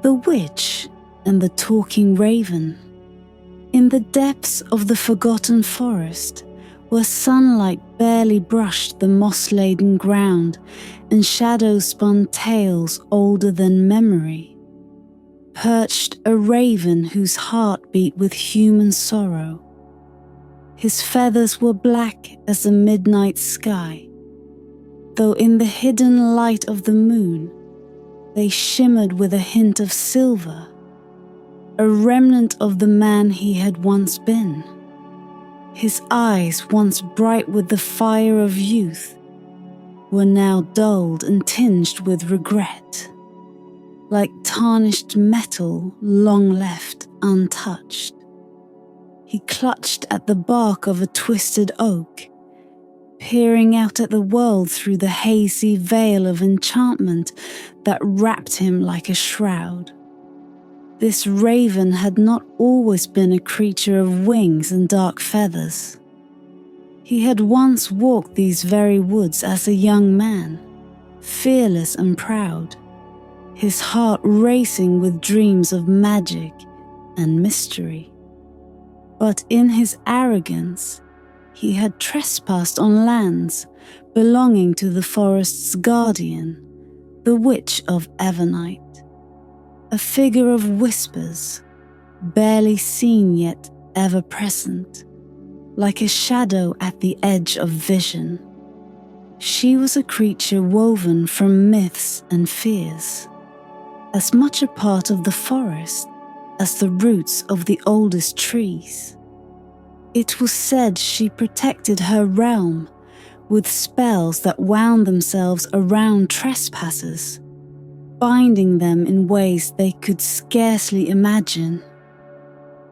The Witch and the Talking Raven. In the depths of the forgotten forest, where sunlight barely brushed the moss-laden ground and shadows spun tales older than memory, perched a raven whose heart beat with human sorrow. His feathers were black as the midnight sky, though in the hidden light of the moon, they shimmered with a hint of silver, a remnant of the man he had once been. His eyes, once bright with the fire of youth, were now dulled and tinged with regret, like tarnished metal long left untouched. He clutched at the bark of a twisted oak, peering out at the world through the hazy veil of enchantment that wrapped him like a shroud. This raven had not always been a creature of wings and dark feathers. He had once walked these very woods as a young man, fearless and proud, his heart racing with dreams of magic and mystery. But in his arrogance, he had trespassed on lands belonging to the forest's guardian, the Witch of Evernight, a figure of whispers, barely seen yet ever present, like a shadow at the edge of vision. She was a creature woven from myths and fears, as much a part of the forest as the roots of the oldest trees. It was said she protected her realm with spells that wound themselves around trespassers, binding them in ways they could scarcely imagine.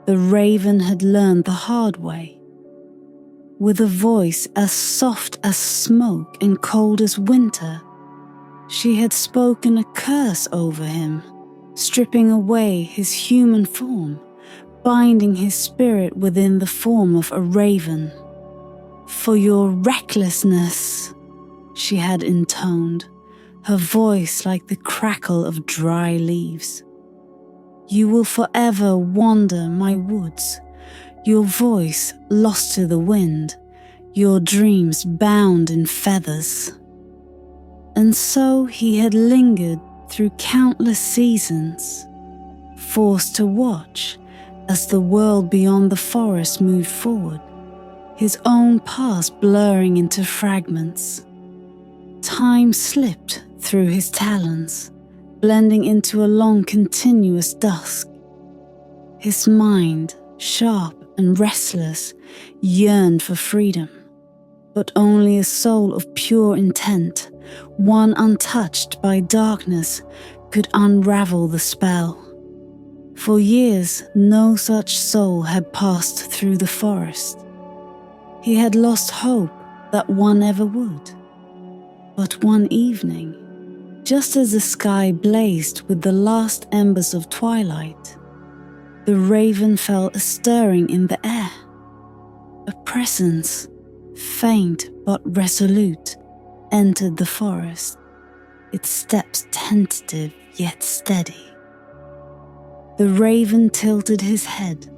The raven had learned the hard way. With a voice as soft as smoke and cold as winter, she had spoken a curse over him, stripping away his human form, binding his spirit within the form of a raven. "For your recklessness," she had intoned, her voice like the crackle of dry leaves. "You will forever wander my woods, your voice lost to the wind, your dreams bound in feathers." And so he had lingered through countless seasons, forced to watch as the world beyond the forest moved forward, his own past blurring into fragments. Time slipped through his talons, blending into a long continuous dusk. His mind, sharp and restless, yearned for freedom, but only a soul of pure intent, one untouched by darkness, could unravel the spell. For years, no such soul had passed through the forest. He had lost hope that one ever would. But one evening, just as the sky blazed with the last embers of twilight, the raven felt a stirring in the air. A presence, faint but resolute, entered the forest, its steps tentative yet steady. The raven tilted his head,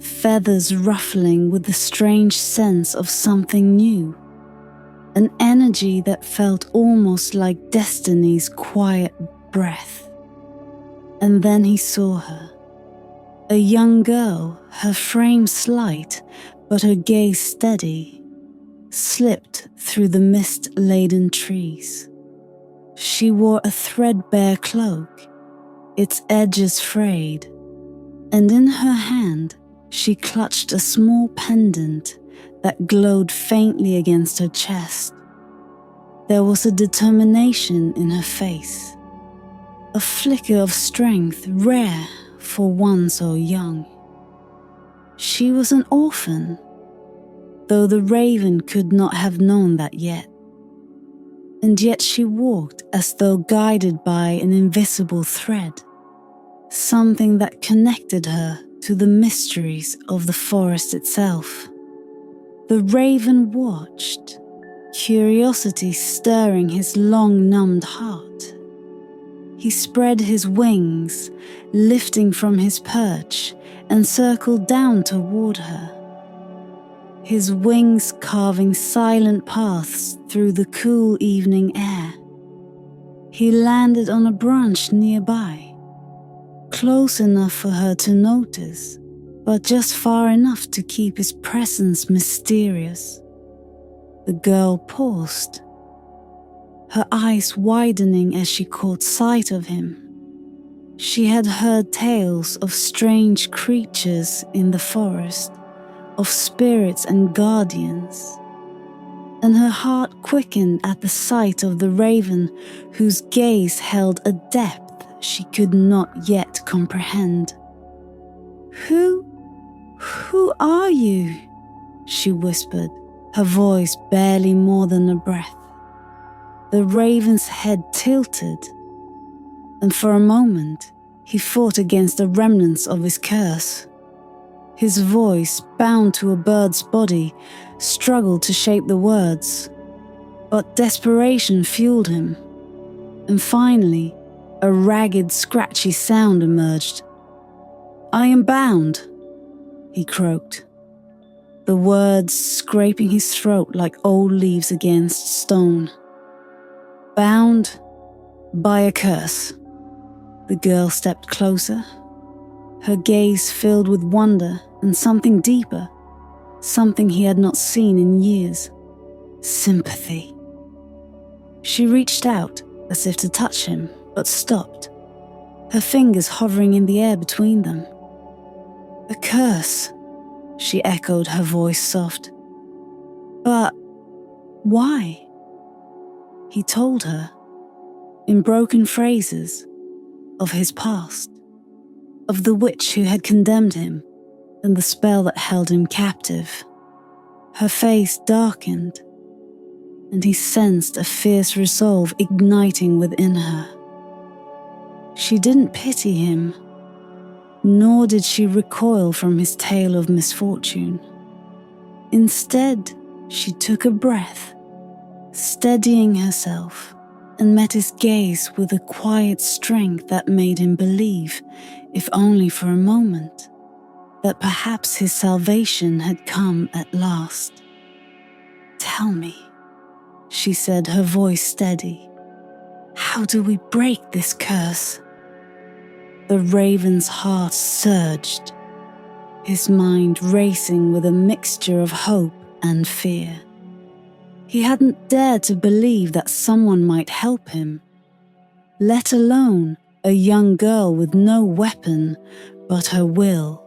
feathers ruffling with the strange sense of something new, an energy that felt almost like destiny's quiet breath. And then he saw her, a young girl, her frame slight but her gaze steady, slipped through the mist-laden trees. She wore a threadbare cloak, its edges frayed, and in her hand she clutched a small pendant that glowed faintly against her chest. There was a determination in her face, a flicker of strength rare for one so young. She was an orphan, though the raven could not have known that yet. And yet she walked as though guided by an invisible thread, something that connected her to the mysteries of the forest itself. The raven watched, curiosity stirring his long-numbed heart. He spread his wings, lifting from his perch, and circled down toward her. His wings carving silent paths through the cool evening air. He landed on a branch nearby, close enough for her to notice, but just far enough to keep his presence mysterious. The girl paused, her eyes widening as she caught sight of him. She had heard tales of strange creatures in the forest, of spirits and guardians, and her heart quickened at the sight of the raven whose gaze held a depth she could not yet comprehend. Who are you?" she whispered, her voice barely more than a breath. The raven's head tilted, and for a moment he fought against the remnants of his curse. His voice, bound to a bird's body, struggled to shape the words, but desperation fueled him, and finally a ragged, scratchy sound emerged. "I am bound," he croaked, the words scraping his throat like old leaves against stone. "Bound by a curse." The girl stepped closer, her gaze filled with wonder and something deeper, something he had not seen in years: sympathy. She reached out as if to touch him, but stopped, her fingers hovering in the air between them. "A curse," she echoed, her voice soft. "But why?" He told her, in broken phrases, of his past, of the witch who had condemned him, and the spell that held him captive. Her face darkened, and he sensed a fierce resolve igniting within her. She didn't pity him, nor did she recoil from his tale of misfortune. Instead, she took a breath, steadying herself, and met his gaze with a quiet strength that made him believe, if only for a moment, that perhaps his salvation had come at last. "Tell me," she said, her voice steady, "how do we break this curse?" The raven's heart surged, his mind racing with a mixture of hope and fear. He hadn't dared to believe that someone might help him, let alone a young girl with no weapon but her will.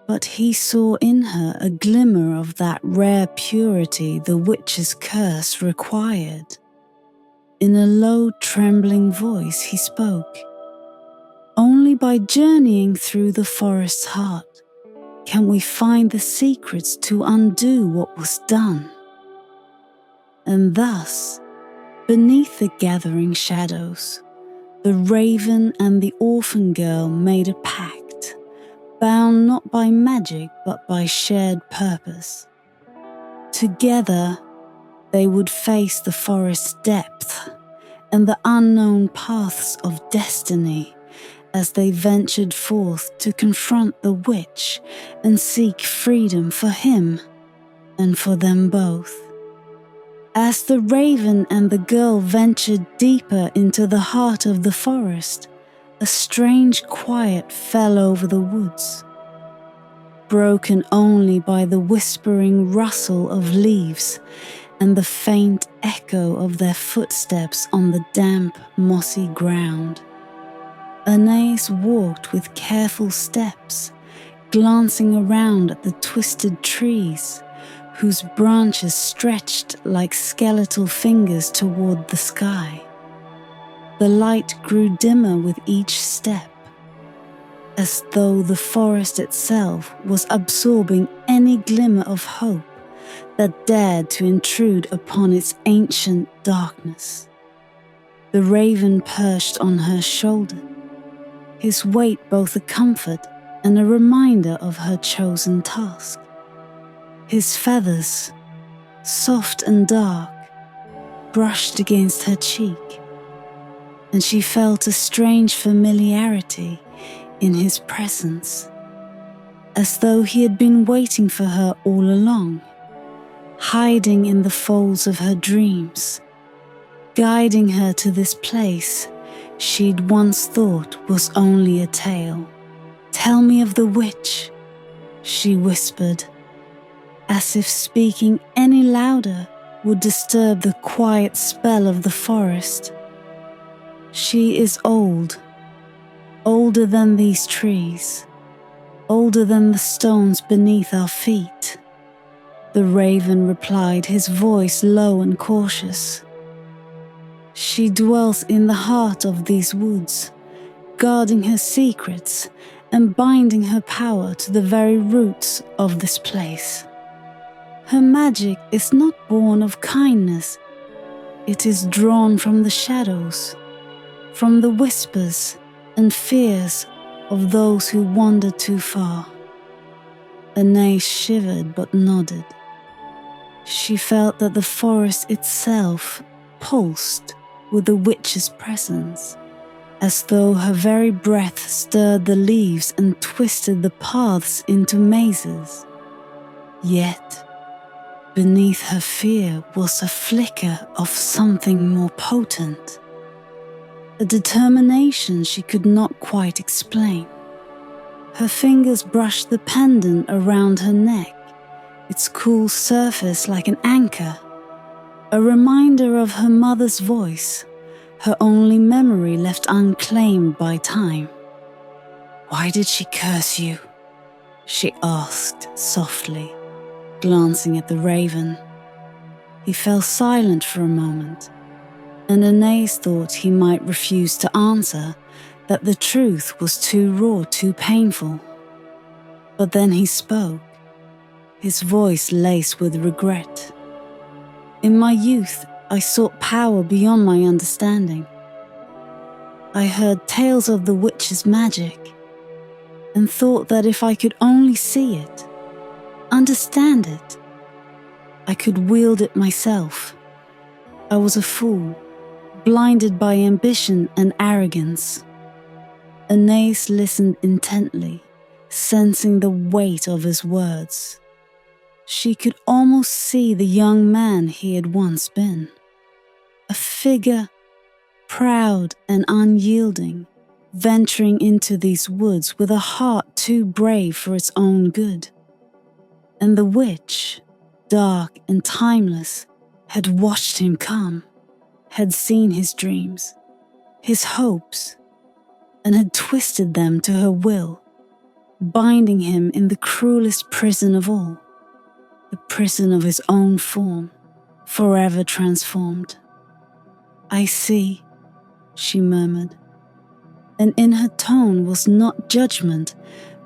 But he saw in her a glimmer of that rare purity the witch's curse required. In a low, trembling voice he spoke. "Only by journeying through the forest's heart can we find the secrets to undo what was done." And thus, beneath the gathering shadows, the raven and the orphan girl made a pact, bound not by magic but by shared purpose. Together, they would face the forest's depth and the unknown paths of destiny as they ventured forth to confront the witch and seek freedom for him and for them both. As the raven and the girl ventured deeper into the heart of the forest, a strange quiet fell over the woods, broken only by the whispering rustle of leaves and the faint echo of their footsteps on the damp, mossy ground. Anais walked with careful steps, glancing around at the twisted trees, whose branches stretched like skeletal fingers toward the sky. The light grew dimmer with each step, as though the forest itself was absorbing any glimmer of hope that dared to intrude upon its ancient darkness. The raven perched on her shoulder, his weight both a comfort and a reminder of her chosen task. His feathers, soft and dark, brushed against her cheek, and she felt a strange familiarity in his presence, as though he had been waiting for her all along, hiding in the folds of her dreams, guiding her to this place she'd once thought was only a tale. "Tell me of the witch," she whispered, as if speaking any louder would disturb the quiet spell of the forest. "She is old, older than these trees, older than the stones beneath our feet," the raven replied, his voice low and cautious. "She dwells in the heart of these woods, guarding her secrets and binding her power to the very roots of this place. Her magic is not born of kindness, it is drawn from the shadows, from the whispers and fears of those who wander too far." Anais shivered but nodded. She felt that the forest itself pulsed with the witch's presence, as though her very breath stirred the leaves and twisted the paths into mazes. Yet, beneath her fear was a flicker of something more potent, a determination she could not quite explain. Her fingers brushed the pendant around her neck, its cool surface like an anchor, a reminder of her mother's voice, her only memory left unclaimed by time. "Why did she curse you?" she asked softly, glancing at the raven. He fell silent for a moment, and Anais thought he might refuse to answer, that the truth was too raw, too painful. But then he spoke, his voice laced with regret. "In my youth, I sought power beyond my understanding. I heard tales of the witch's magic, and thought that if I could only see it, understand it, I could wield it myself. I was a fool, blinded by ambition and arrogance." Anais listened intently, sensing the weight of his words. She could almost see the young man he had once been, a figure proud and unyielding, venturing into these woods with a heart too brave for its own good. And the witch, dark and timeless, had watched him come, had seen his dreams, his hopes, and had twisted them to her will, binding him in the cruelest prison of all, the prison of his own form, forever transformed. "I see," she murmured, and in her tone was not judgment,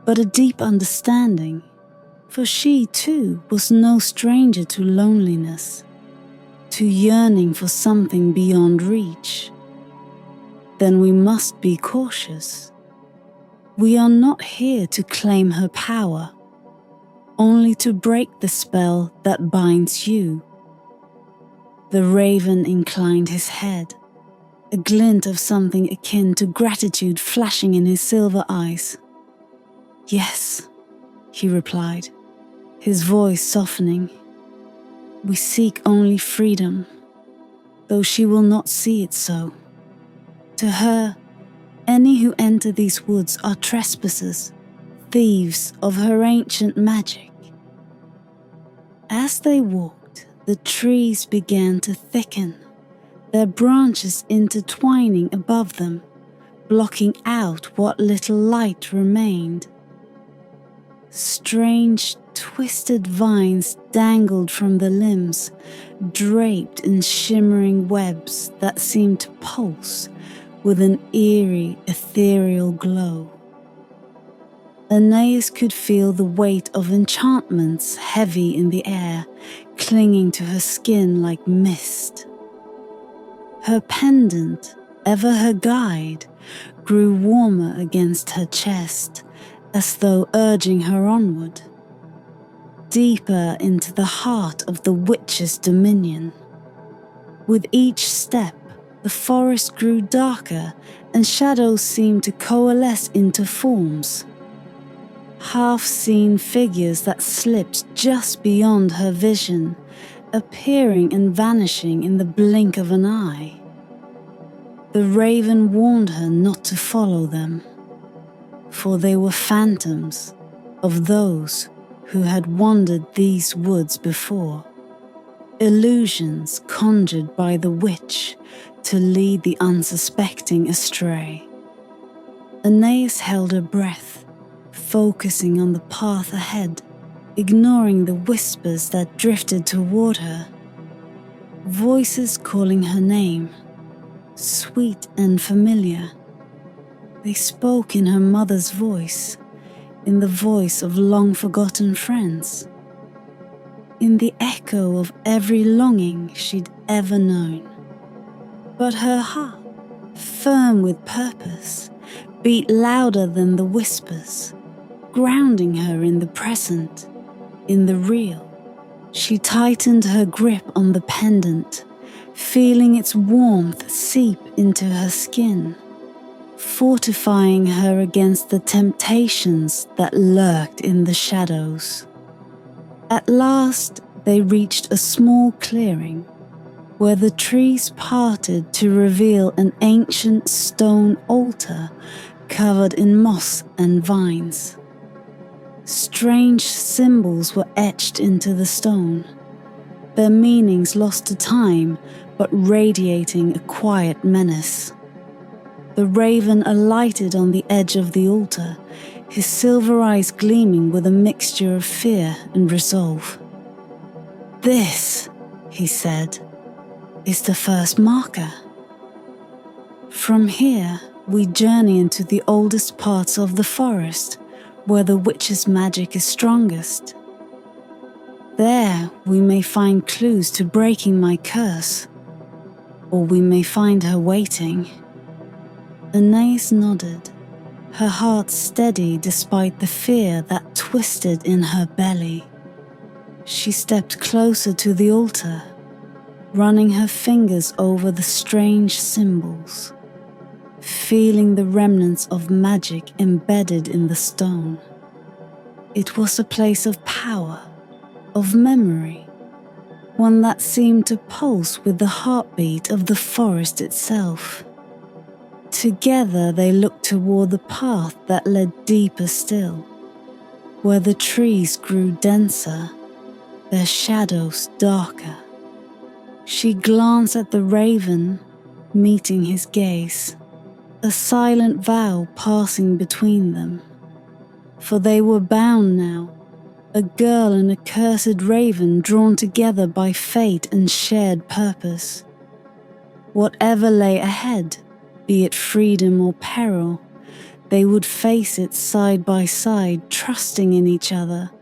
but a deep understanding, for she too was no stranger to loneliness, to yearning for something beyond reach. "Then we must be cautious. We are not here to claim her power, only to break the spell that binds you." The raven inclined his head, a glint of something akin to gratitude flashing in his silver eyes. "Yes," he replied, his voice softening. "We seek only freedom, though she will not see it so. To her, any who enter these woods are trespassers, thieves of her ancient magic." As they walked, the trees began to thicken, their branches intertwining above them, blocking out what little light remained. Strange, twisted vines dangled from the limbs, draped in shimmering webs that seemed to pulse with an eerie, ethereal glow. Anais could feel the weight of enchantments heavy in the air, clinging to her skin like mist. Her pendant, ever her guide, grew warmer against her chest, as though urging her onward, deeper into the heart of the witch's dominion. With each step, the forest grew darker and shadows seemed to coalesce into forms. Half-seen figures that slipped just beyond her vision, appearing and vanishing in the blink of an eye. The raven warned her not to follow them, for they were phantoms of those who had wandered these woods before, illusions conjured by the witch to lead the unsuspecting astray. Aeneas held her breath, focusing on the path ahead, ignoring the whispers that drifted toward her. Voices calling her name, sweet and familiar. They spoke in her mother's voice, in the voice of long-forgotten friends, in the echo of every longing she'd ever known. But her heart, firm with purpose, beat louder than the whispers, grounding her in the present, in the real. She tightened her grip on the pendant, feeling its warmth seep into her skin, fortifying her against the temptations that lurked in the shadows. At last, they reached a small clearing, where the trees parted to reveal an ancient stone altar covered in moss and vines. Strange symbols were etched into the stone, their meanings lost to time but radiating a quiet menace. The raven alighted on the edge of the altar, his silver eyes gleaming with a mixture of fear and resolve. "This," he said, "is the first marker. From here, we journey into the oldest parts of the forest, where the witch's magic is strongest. There, we may find clues to breaking my curse, or we may find her waiting." Aeneas nodded, her heart steady despite the fear that twisted in her belly. She stepped closer to the altar, running her fingers over the strange symbols, feeling the remnants of magic embedded in the stone. It was a place of power, of memory, one that seemed to pulse with the heartbeat of the forest itself. Together they looked toward the path that led deeper still, where the trees grew denser, their shadows darker. She glanced at the raven, meeting his gaze, a silent vow passing between them. For they were bound now, a girl and a cursed raven drawn together by fate and shared purpose. Whatever lay ahead, be it freedom or peril, they would face it side by side, trusting in each other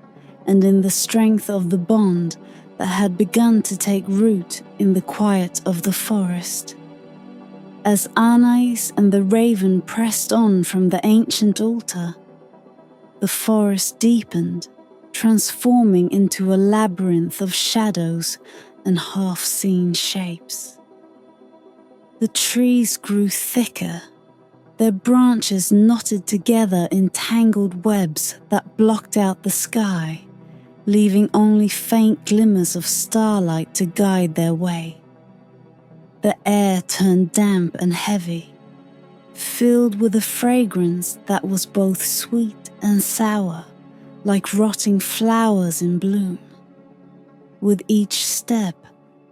and in the strength of the bond that had begun to take root in the quiet of the forest. As Anais and the raven pressed on from the ancient altar, the forest deepened, transforming into a labyrinth of shadows and half-seen shapes. The trees grew thicker, their branches knotted together in tangled webs that blocked out the sky, leaving only faint glimmers of starlight to guide their way. The air turned damp and heavy, filled with a fragrance that was both sweet and sour, like rotting flowers in bloom. With each step,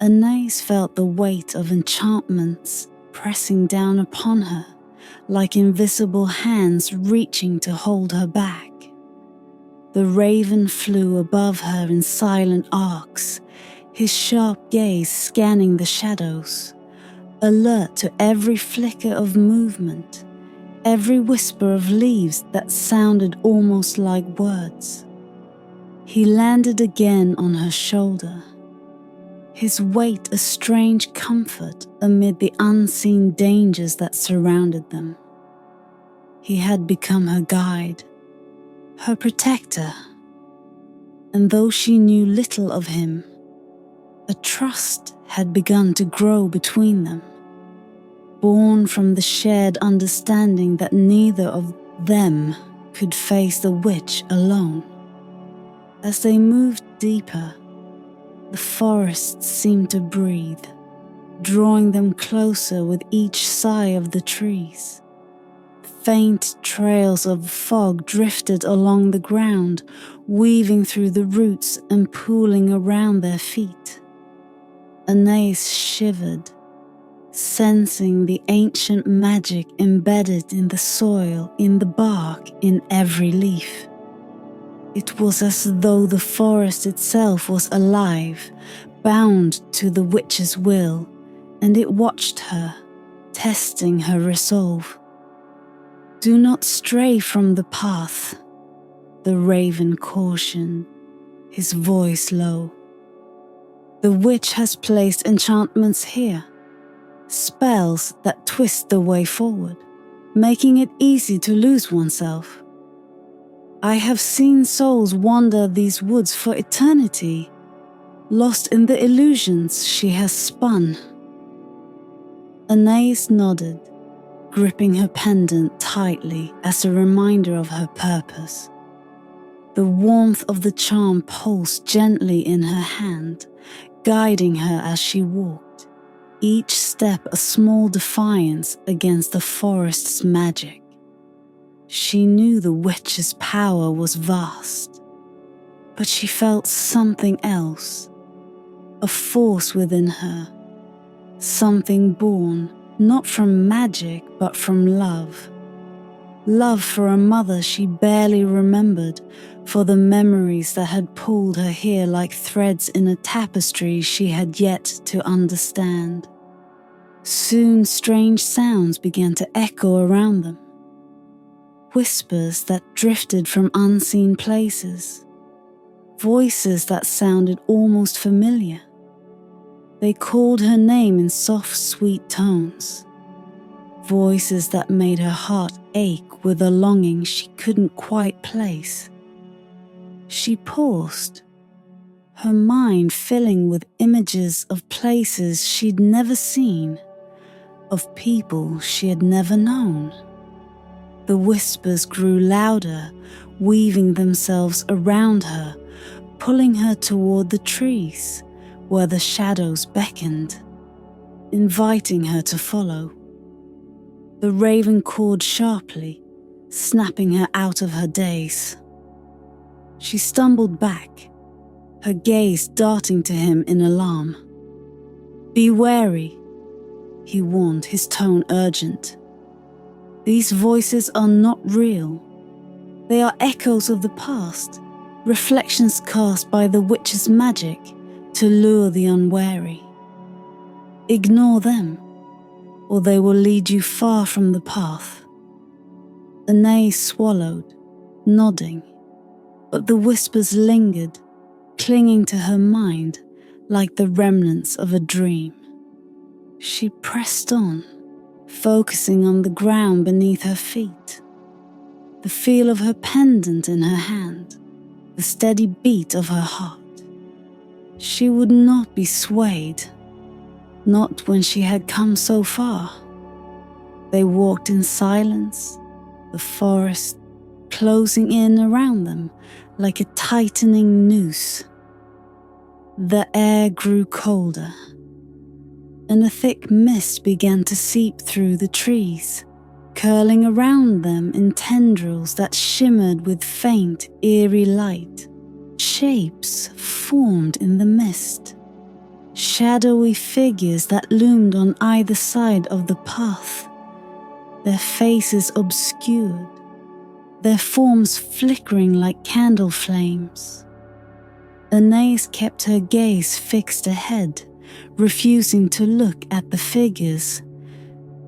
Aeneas felt the weight of enchantments pressing down upon her, like invisible hands reaching to hold her back. The raven flew above her in silent arcs, his sharp gaze scanning the shadows, alert to every flicker of movement, every whisper of leaves that sounded almost like words. He landed again on her shoulder, his weight a strange comfort amid the unseen dangers that surrounded them. He had become her guide, her protector, and though she knew little of him, a trust had begun to grow between them. born from the shared understanding that neither of them could face the witch alone. As they moved deeper, the forest seemed to breathe, drawing them closer with each sigh of the trees. Faint trails of fog drifted along the ground, weaving through the roots and pooling around their feet. Anais shivered, sensing the ancient magic embedded in the soil, in the bark, in every leaf. It was as though the forest itself was alive, bound to the witch's will, and it watched her, testing her resolve. "Do not stray from the path," the raven cautioned, his voice low. "The witch has placed enchantments here, spells that twist the way forward, making it easy to lose oneself. I have seen souls wander these woods for eternity, lost in the illusions she has spun." Anais nodded, gripping her pendant tightly as a reminder of her purpose. The warmth of the charm pulsed gently in her hand, guiding her as she walked, each step a small defiance against the forest's magic. She knew the witch's power was vast, but she felt something else, a force within her, something born not from magic but from love. Love for a mother she barely remembered, for the memories that had pulled her here like threads in a tapestry she had yet to understand. Soon strange sounds began to echo around them. Whispers that drifted from unseen places. Voices that sounded almost familiar. They called her name in soft, sweet tones. Voices that made her heart ache with a longing she couldn't quite place. She paused, her mind filling with images of places she'd never seen, of people she had never known. The whispers grew louder, weaving themselves around her, pulling her toward the trees, where the shadows beckoned, inviting her to follow. The raven cawed sharply, snapping her out of her daze. She stumbled back, her gaze darting to him in alarm. "Be wary," he warned, his tone urgent. "These voices are not real. They are echoes of the past, reflections cast by the witch's magic to lure the unwary. Ignore them, or they will lead you far from the path." Anais swallowed, nodding, but the whispers lingered, clinging to her mind like the remnants of a dream. She pressed on, focusing on the ground beneath her feet, the feel of her pendant in her hand, the steady beat of her heart. She would not be swayed, not when she had come so far. They walked in silence, the forest closing in around them like a tightening noose. The air grew colder, and a thick mist began to seep through the trees, curling around them in tendrils that shimmered with faint, eerie light. Shapes formed in the mist, shadowy figures that loomed on either side of the path, their faces obscured, their forms flickering like candle flames. Anais kept her gaze fixed ahead, refusing to look at the figures,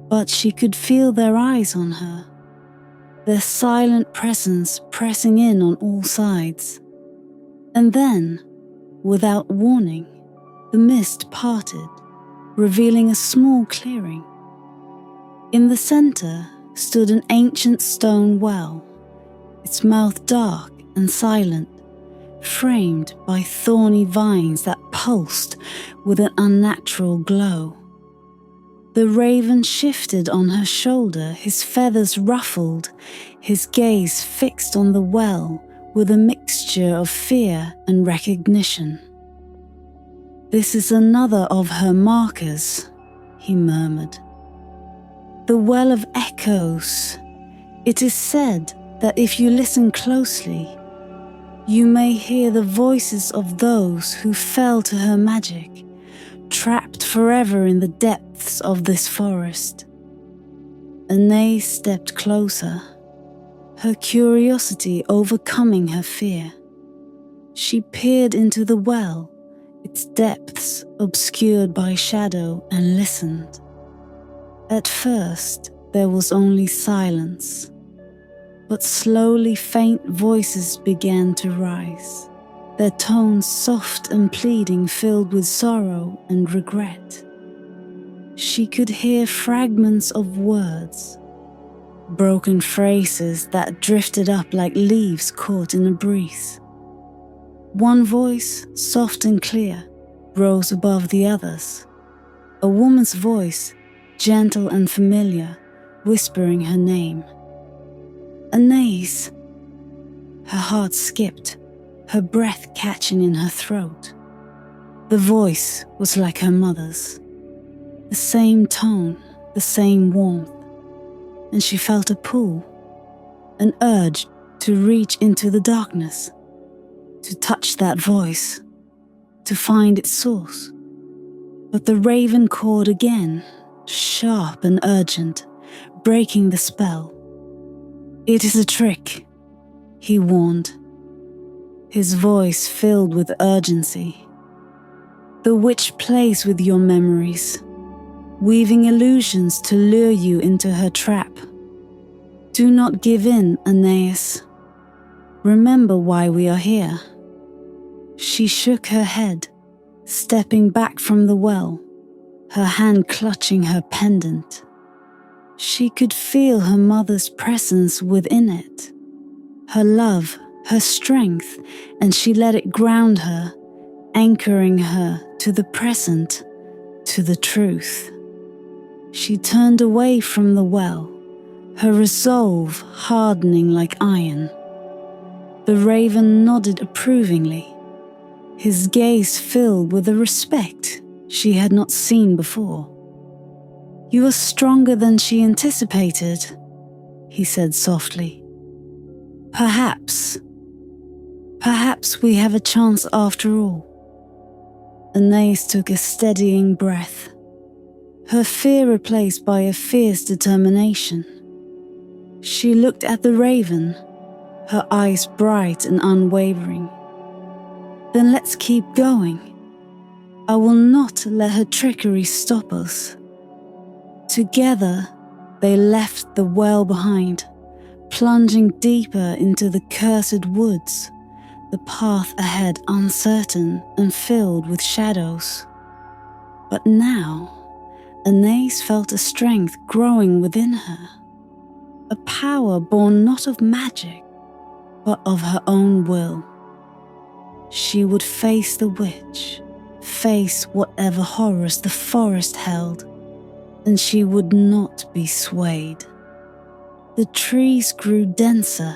but she could feel their eyes on her, their silent presence pressing in on all sides. And then, without warning, the mist parted, revealing a small clearing. In the center stood an ancient stone well, its mouth dark and silent, framed by thorny vines that pulsed with an unnatural glow. The raven shifted on her shoulder, his feathers ruffled, his gaze fixed on the well with a mixture of fear and recognition. "This is another of her markers," he murmured. "The well of echoes. It is said that if you listen closely, you may hear the voices of those who fell to her magic, trapped forever in the depths of this forest." Anais stepped closer, her curiosity overcoming her fear. She peered into the well, its depths obscured by shadow, and listened. At first, there was only silence, but slowly faint voices began to rise, their tones soft and pleading, filled with sorrow and regret. She could hear fragments of words, broken phrases that drifted up like leaves caught in a breeze. One voice, soft and clear, rose above the others. A woman's voice, gentle and familiar, whispering her name. "Anais." Her heart skipped, her breath catching in her throat. The voice was like her mother's. The same tone, the same warmth, and she felt a pull, an urge to reach into the darkness, to touch that voice, to find its source. But the raven called again, sharp and urgent, breaking the spell. "It is a trick," he warned, his voice filled with urgency. "The witch plays with your memories, weaving illusions to lure you into her trap. Do not give in, Anais. Remember why we are here." She shook her head, stepping back from the well, her hand clutching her pendant. She could feel her mother's presence within it, her love, her strength, and she let it ground her, anchoring her to the present, to the truth. She turned away from the well, her resolve hardening like iron. The raven nodded approvingly, his gaze filled with a respect she had not seen before. "You are stronger than she anticipated," he said softly. Perhaps we have a chance after all." Anais took a steadying breath, her fear replaced by a fierce determination. She looked at the raven, her eyes bright and unwavering. "Then let's keep going. I will not let her trickery stop us." Together, they left the well behind, plunging deeper into the cursed woods, the path ahead uncertain and filled with shadows. But now, Anais felt a strength growing within her, a power born not of magic, but of her own will. She would face the witch, face whatever horrors the forest held, and she would not be swayed. The trees grew denser,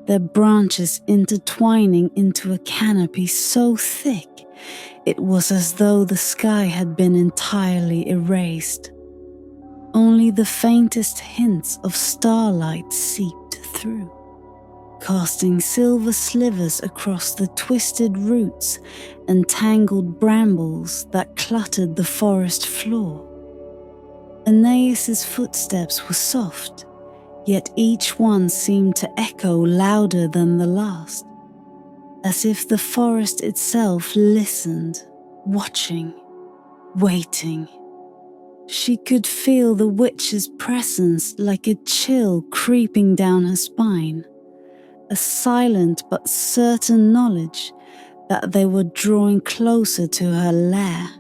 their branches intertwining into a canopy so thick it was as though the sky had been entirely erased. Only the faintest hints of starlight seeped through, casting silver slivers across the twisted roots and tangled brambles that cluttered the forest floor. Anais' footsteps were soft, yet each one seemed to echo louder than the last, as if the forest itself listened, watching, waiting. She could feel the witch's presence like a chill creeping down her spine, a silent but certain knowledge that they were drawing closer to her lair.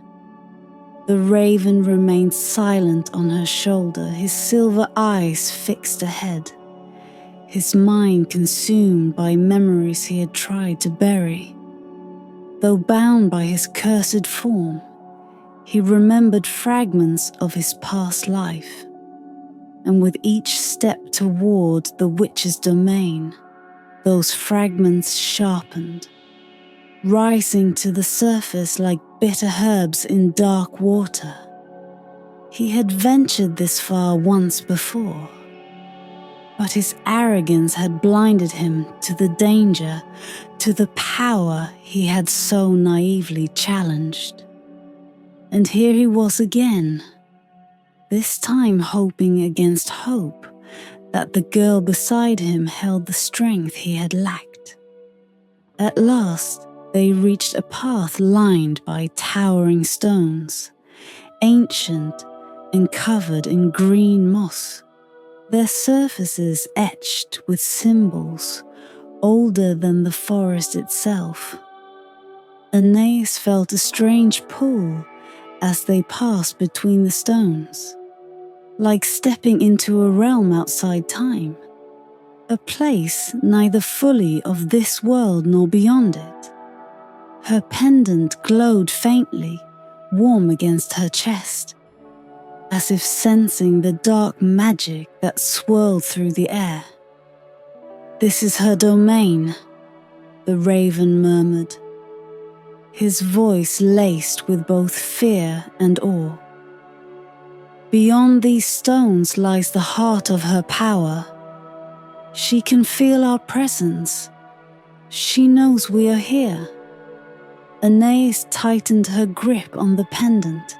The raven remained silent on her shoulder, his silver eyes fixed ahead, his mind consumed by memories he had tried to bury. Though bound by his cursed form, He remembered fragments of his past life, and with each step toward the witch's domain, those fragments sharpened, rising to the surface like bitter herbs in dark water. He had ventured this far once before, but his arrogance had blinded him to the danger, to the power he had so naively challenged. And here he was again, this time hoping against hope that the girl beside him held the strength he had lacked. At last, they reached a path lined by towering stones, ancient and covered in green moss, their surfaces etched with symbols older than the forest itself. Aeneas felt a strange pull as they passed between the stones, like stepping into a realm outside time, a place neither fully of this world nor beyond it. Her pendant glowed faintly, warm against her chest, as if sensing the dark magic that swirled through the air. "This is her domain," the raven murmured, his voice laced with both fear and awe. "Beyond these stones lies the heart of her power. She can feel our presence. She knows we are here." Aeneas tightened her grip on the pendant,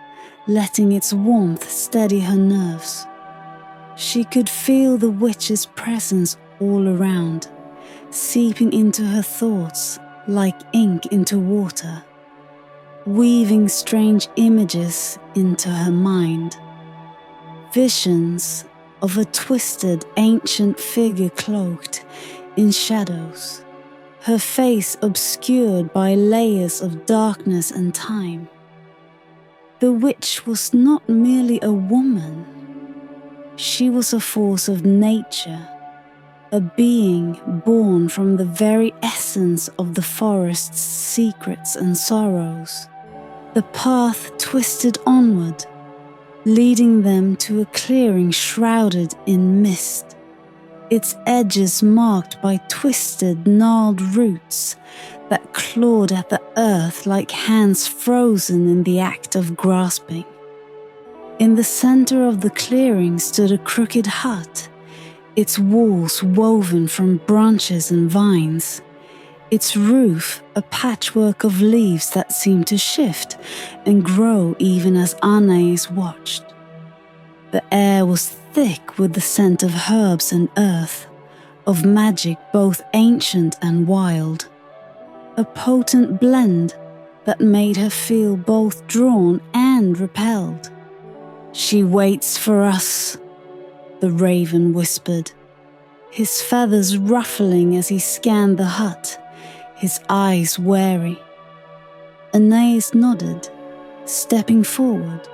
letting its warmth steady her nerves. She could feel the witch's presence all around, seeping into her thoughts like ink into water, weaving strange images into her mind. Visions of a twisted, ancient figure cloaked in shadows, her face obscured by layers of darkness and time. The witch was not merely a woman. She was a force of nature, a being born from the very essence of the forest's secrets and sorrows. The path twisted onward, leading them to a clearing shrouded in mist, its edges marked by twisted, gnarled roots that clawed at the earth like hands frozen in the act of grasping. In the center of the clearing stood a crooked hut, its walls woven from branches and vines, its roof a patchwork of leaves that seemed to shift and grow even as Aeneas watched. The air was thick with the scent of herbs and earth, of magic both ancient and wild, a potent blend that made her feel both drawn and repelled. "She waits for us," the raven whispered, his feathers ruffling as he scanned the hut, his eyes wary. Aeneas nodded, stepping forward,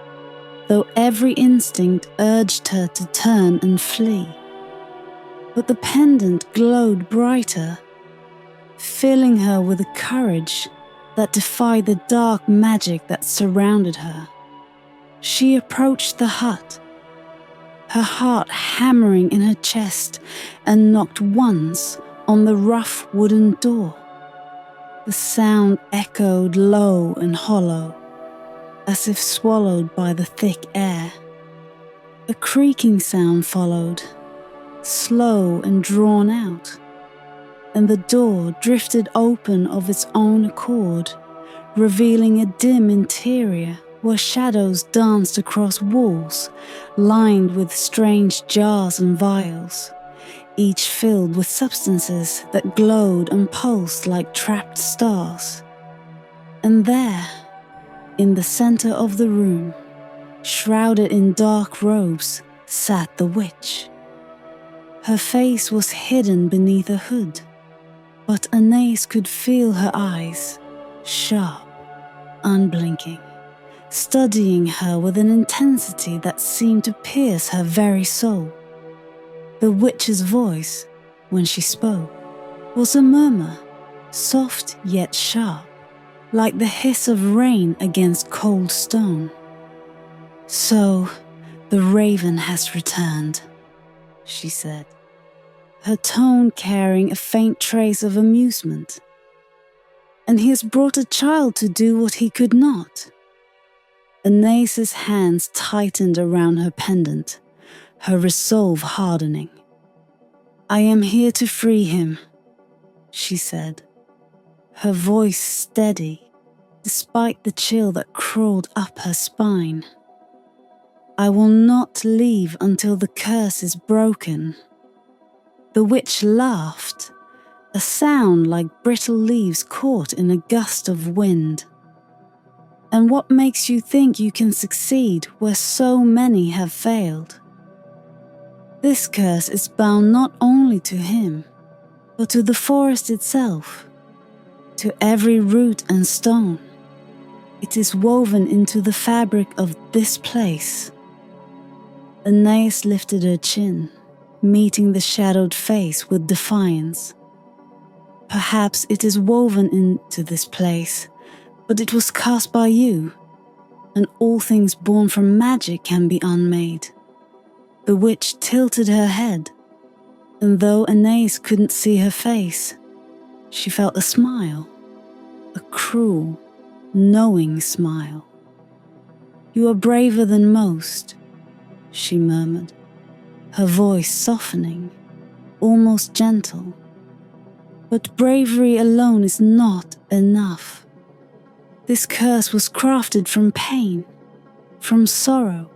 though every instinct urged her to turn and flee. But the pendant glowed brighter, filling her with a courage that defied the dark magic that surrounded her. She approached the hut, her heart hammering in her chest, and knocked once on the rough wooden door. The sound echoed low and hollow, as if swallowed by the thick air. A creaking sound followed, slow and drawn out, and the door drifted open of its own accord, revealing a dim interior where shadows danced across walls lined with strange jars and vials, each filled with substances that glowed and pulsed like trapped stars. And there, in the center of the room, shrouded in dark robes, sat the witch. Her face was hidden beneath a hood, but Aeneas could feel her eyes, sharp, unblinking, studying her with an intensity that seemed to pierce her very soul. The witch's voice, when she spoke, was a murmur, soft yet sharp, like the hiss of rain against cold stone. "So, the raven has returned," she said, her tone carrying a faint trace of amusement. "And he has brought a child to do what he could not." Anais's hands tightened around her pendant, her resolve hardening. "I am here to free him," she said, her voice steady, despite the chill that crawled up her spine. "I will not leave until the curse is broken." The witch laughed, a sound like brittle leaves caught in a gust of wind. "And what makes you think you can succeed where so many have failed? This curse is bound not only to him, but to the forest itself, to every root and stone. It is woven into the fabric of this place." Anais lifted her chin, meeting the shadowed face with defiance. "Perhaps it is woven into this place, but it was cast by you, and all things born from magic can be unmade." The witch tilted her head, and though Anais couldn't see her face, she felt a smile, a cruel, knowing smile. "You are braver than most," she murmured, her voice softening, almost gentle. "But bravery alone is not enough. This curse was crafted from pain, from sorrow,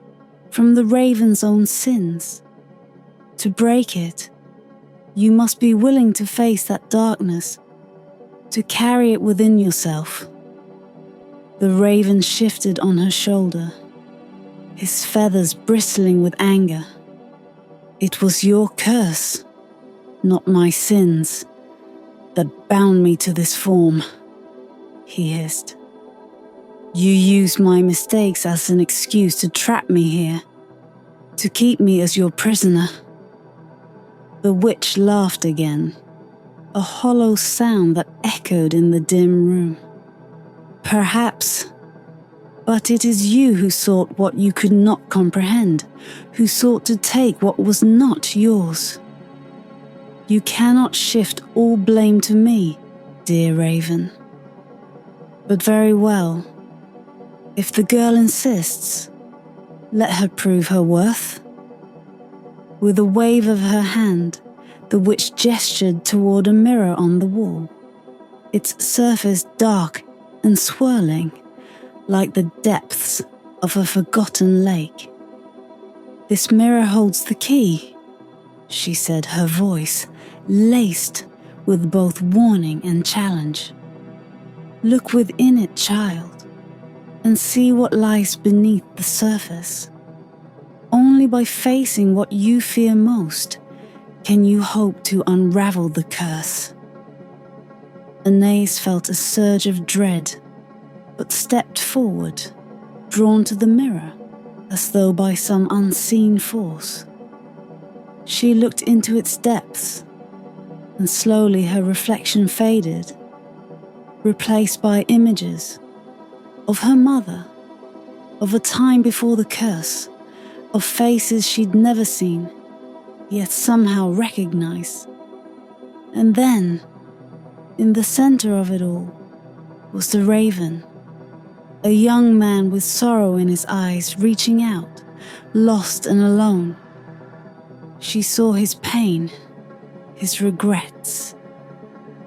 from the raven's own sins. To break it, you must be willing to face that darkness, to carry it within yourself." The raven shifted on her shoulder, his feathers bristling with anger. "It was your curse, not my sins, that bound me to this form," he hissed. "You used my mistakes as an excuse to trap me here, to keep me as your prisoner." The witch laughed again, a hollow sound that echoed in the dim room. "Perhaps, but it is you who sought what you could not comprehend, who sought to take what was not yours. You cannot shift all blame to me, dear raven. But very well, if the girl insists, let her prove her worth." With a wave of her hand, the witch gestured toward a mirror on the wall, its surface dark and swirling, like the depths of a forgotten lake. "This mirror holds the key," she said, her voice laced with both warning and challenge. "Look within it, child, and see what lies beneath the surface. Only by facing what you fear most can you hope to unravel the curse." Anais felt a surge of dread, but stepped forward, drawn to the mirror as though by some unseen force. She looked into its depths, and slowly her reflection faded, replaced by images of her mother, of a time before the curse, of faces she'd never seen, yet somehow recognized. And then, in the center of it all, was the raven, a young man with sorrow in his eyes reaching out, lost and alone. She saw his pain, his regrets,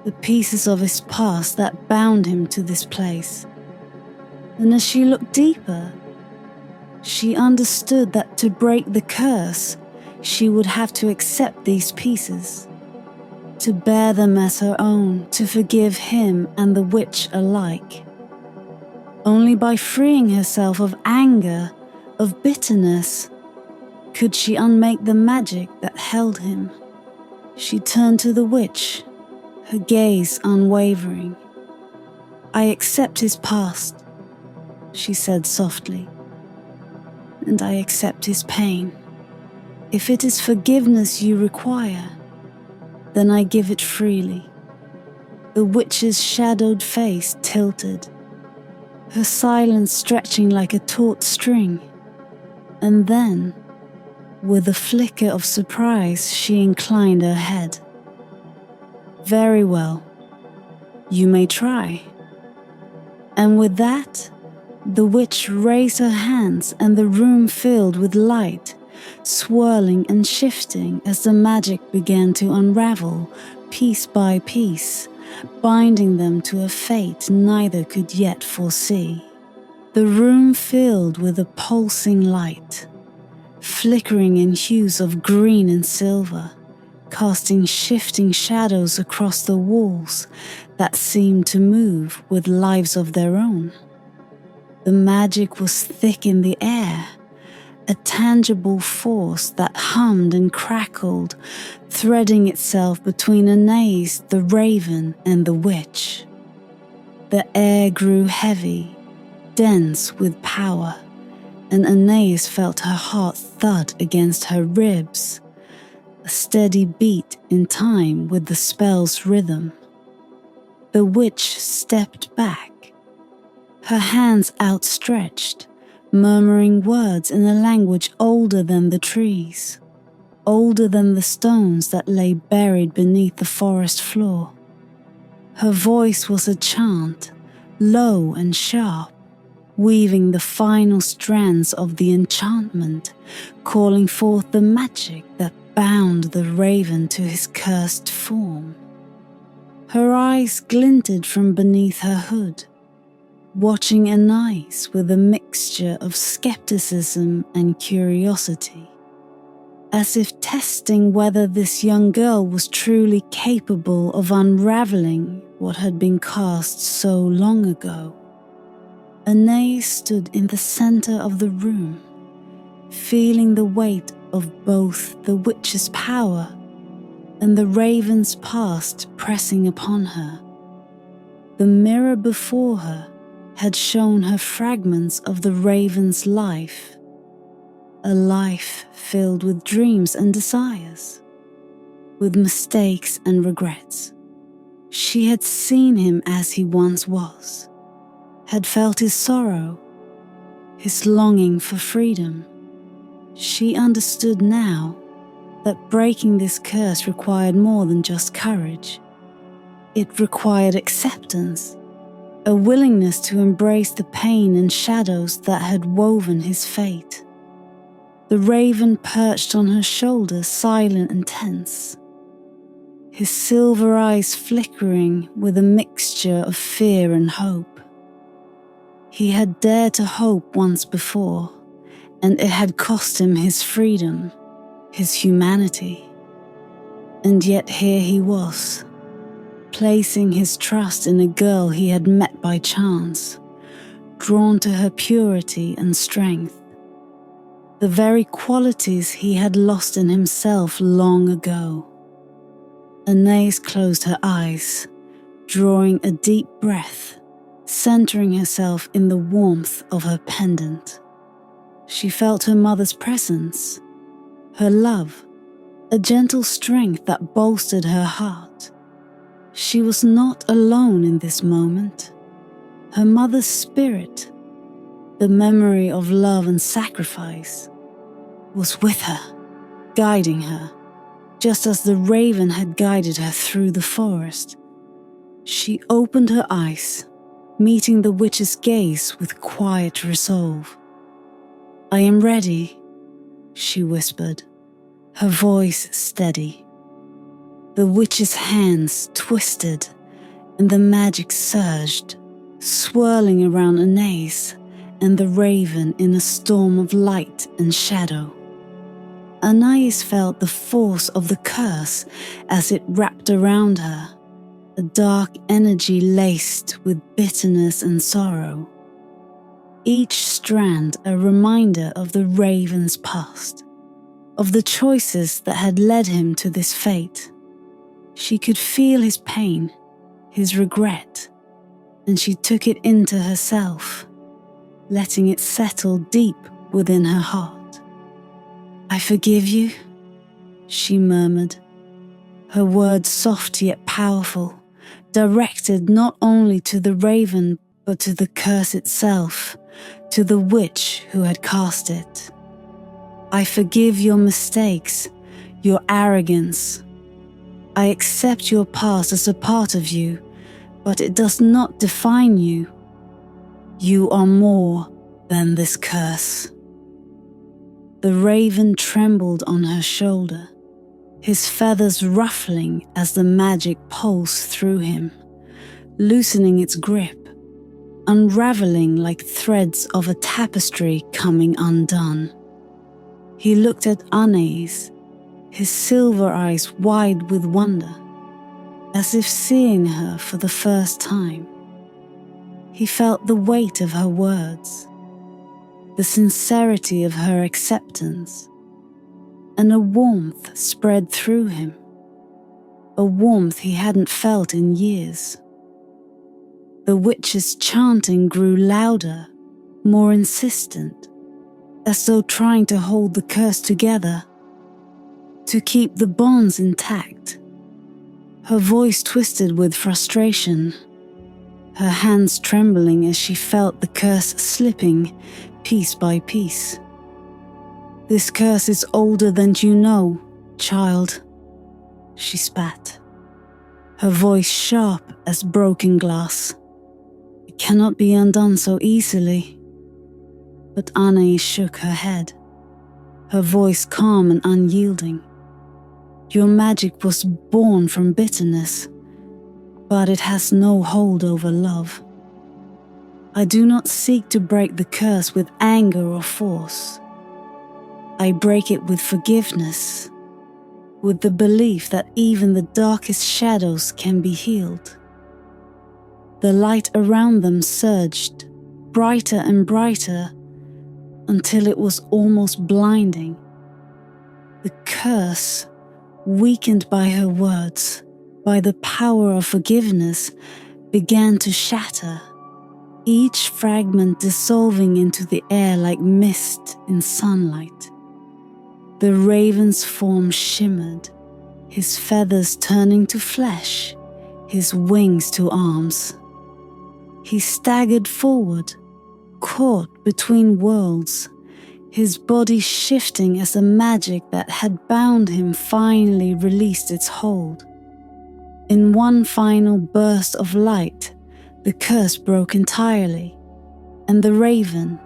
the pieces of his past that bound him to this place. And as she looked deeper, she understood that to break the curse, she would have to accept these pieces, to bear them as her own, to forgive him and the witch alike. Only by freeing herself of anger, of bitterness, could she unmake the magic that held him. She turned to the witch, her gaze unwavering. "I accept his past," she said softly, "and I accept his pain. If it is forgiveness you require, then I give it freely." The witch's shadowed face tilted, her silence stretching like a taut string. And then, with a flicker of surprise, she inclined her head. "Very well, you may try." And with that, the witch raised her hands and the room filled with light, swirling and shifting as the magic began to unravel piece by piece, binding them to a fate neither could yet foresee. The room filled with a pulsing light, flickering in hues of green and silver, casting shifting shadows across the walls that seemed to move with lives of their own. The magic was thick in the air, a tangible force that hummed and crackled, threading itself between Anais, the raven, and the witch. The air grew heavy, dense with power, and Anais felt her heart thud against her ribs, a steady beat in time with the spell's rhythm. The witch stepped back, her hands outstretched, murmuring words in a language older than the trees, older than the stones that lay buried beneath the forest floor. Her voice was a chant, low and sharp, weaving the final strands of the enchantment, calling forth the magic that bound the raven to his cursed form. Her eyes glinted from beneath her hood, watching Anais with a mixture of skepticism and curiosity, as if testing whether this young girl was truly capable of unraveling what had been cast so long ago. Anais stood in the center of the room, feeling the weight of both the witch's power and the raven's past pressing upon her. The mirror before her had shown her fragments of the raven's life, a life filled with dreams and desires, with mistakes and regrets. She had seen him as he once was, had felt his sorrow, his longing for freedom. She understood now that breaking this curse required more than just courage. It required acceptance, a willingness to embrace the pain and shadows that had woven his fate. The raven perched on her shoulder, silent and tense, his silver eyes flickering with a mixture of fear and hope. He had dared to hope once before, and it had cost him his freedom, his humanity. And yet here he was, placing his trust in a girl he had met by chance, drawn to her purity and strength, the very qualities he had lost in himself long ago. Anais closed her eyes, drawing a deep breath, centering herself in the warmth of her pendant. She felt her mother's presence, her love, a gentle strength that bolstered her heart. She was not alone in this moment. Her mother's spirit, the memory of love and sacrifice, was with her, guiding her, just as the raven had guided her through the forest. She opened her eyes, meeting the witch's gaze with quiet resolve. "I am ready," she whispered, her voice steady. The witch's hands twisted, and the magic surged, swirling around Anais and the raven in a storm of light and shadow. Anais felt the force of the curse as it wrapped around her, a dark energy laced with bitterness and sorrow. Each strand a reminder of the raven's past, of the choices that had led him to this fate. She could feel his pain, his regret, and she took it into herself, letting it settle deep within her heart. "I forgive you," she murmured, her words soft yet powerful, directed not only to the raven but to the curse itself, to the witch who had cast it. I forgive your mistakes, your arrogance. I accept your past as a part of you, but it does not define you. You are more than this curse." The raven trembled on her shoulder, his feathers ruffling as the magic pulsed through him, loosening its grip, unraveling like threads of a tapestry coming undone. He looked at Anais, his silver eyes wide with wonder, as if seeing her for the first time. He felt the weight of her words, the sincerity of her acceptance, and a warmth spread through him, a warmth he hadn't felt in years. The witch's chanting grew louder, more insistent, as though trying to hold the curse together, to keep the bonds intact. Her voice twisted with frustration, her hands trembling as she felt the curse slipping piece by piece. "This curse is older than you know, child," she spat, her voice sharp as broken glass. "It cannot be undone so easily." But Anais shook her head, her voice calm and unyielding. "Your magic was born from bitterness, but it has no hold over love. I do not seek to break the curse with anger or force. I break it with forgiveness, with the belief that even the darkest shadows can be healed." The light around them surged, brighter and brighter, until it was almost blinding. The curse, weakened by her words, by the power of forgiveness, began to shatter, each fragment dissolving into the air like mist in sunlight. The raven's form shimmered, his feathers turning to flesh, his wings to arms. He staggered forward, caught between worlds, his body shifting as the magic that had bound him finally released its hold. In one final burst of light, the curse broke entirely, and the raven,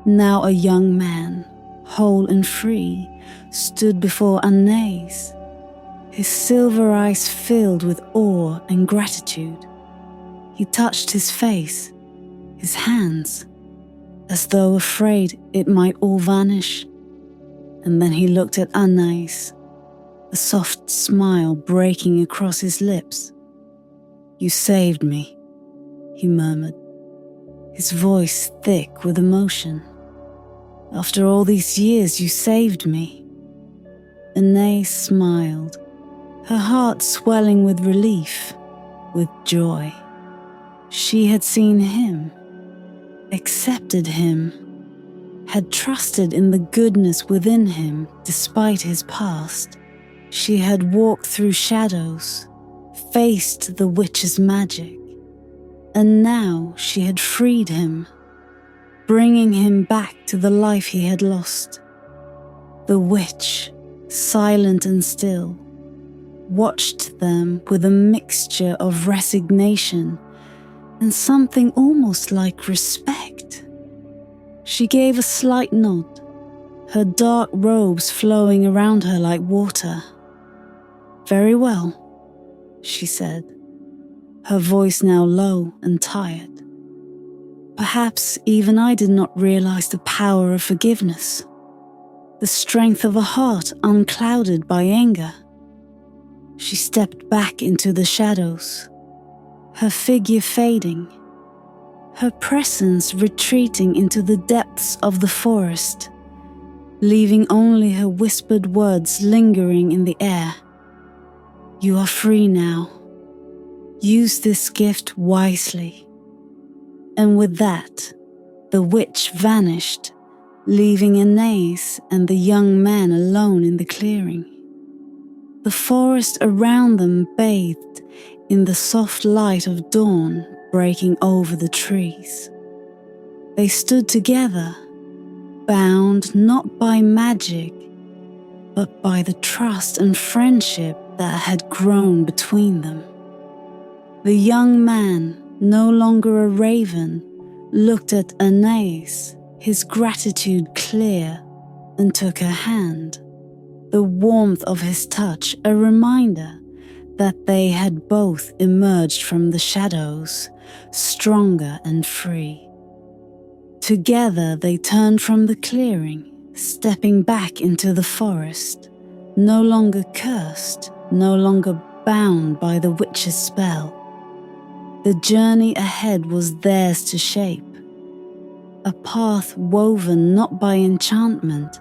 now a young man, whole and free, stood before Anais, his silver eyes filled with awe and gratitude. He touched his face, his hands, as though afraid it might all vanish, and then he looked at Anais, a soft smile breaking across his lips. "You saved me," he murmured, his voice thick with emotion. "After all these years, you saved me." Anais smiled, her heart swelling with relief, with joy. She had seen him, accepted him, had trusted in the goodness within him despite his past. She had walked through shadows, faced the witch's magic, and now she had freed him, bringing him back to the life he had lost. The witch, silent and still, watched them with a mixture of resignation and something almost like respect. She gave a slight nod, her dark robes flowing around her like water. "Very well," she said, her voice now low and tired. "Perhaps even I did not realize the power of forgiveness, the strength of a heart unclouded by anger." She stepped back into the shadows, her figure fading, her presence retreating into the depths of the forest, leaving only her whispered words lingering in the air. "You are free now. Use this gift wisely." And with that, the witch vanished, leaving Anais and the young man alone in the clearing. The forest around them bathed in the soft light of dawn breaking over the trees. They stood together, bound not by magic, but by the trust and friendship that had grown between them. The young man, no longer a raven, looked at Anais, his gratitude clear, and took her hand, the warmth of his touch a reminder that they had both emerged from the shadows, stronger and free. Together they turned from the clearing, stepping back into the forest, no longer cursed, no longer bound by the witch's spell. The journey ahead was theirs to shape, a path woven not by enchantment,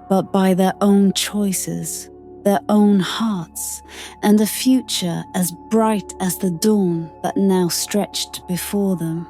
but by their own choices, their own hearts, and a future as bright as the dawn that now stretched before them.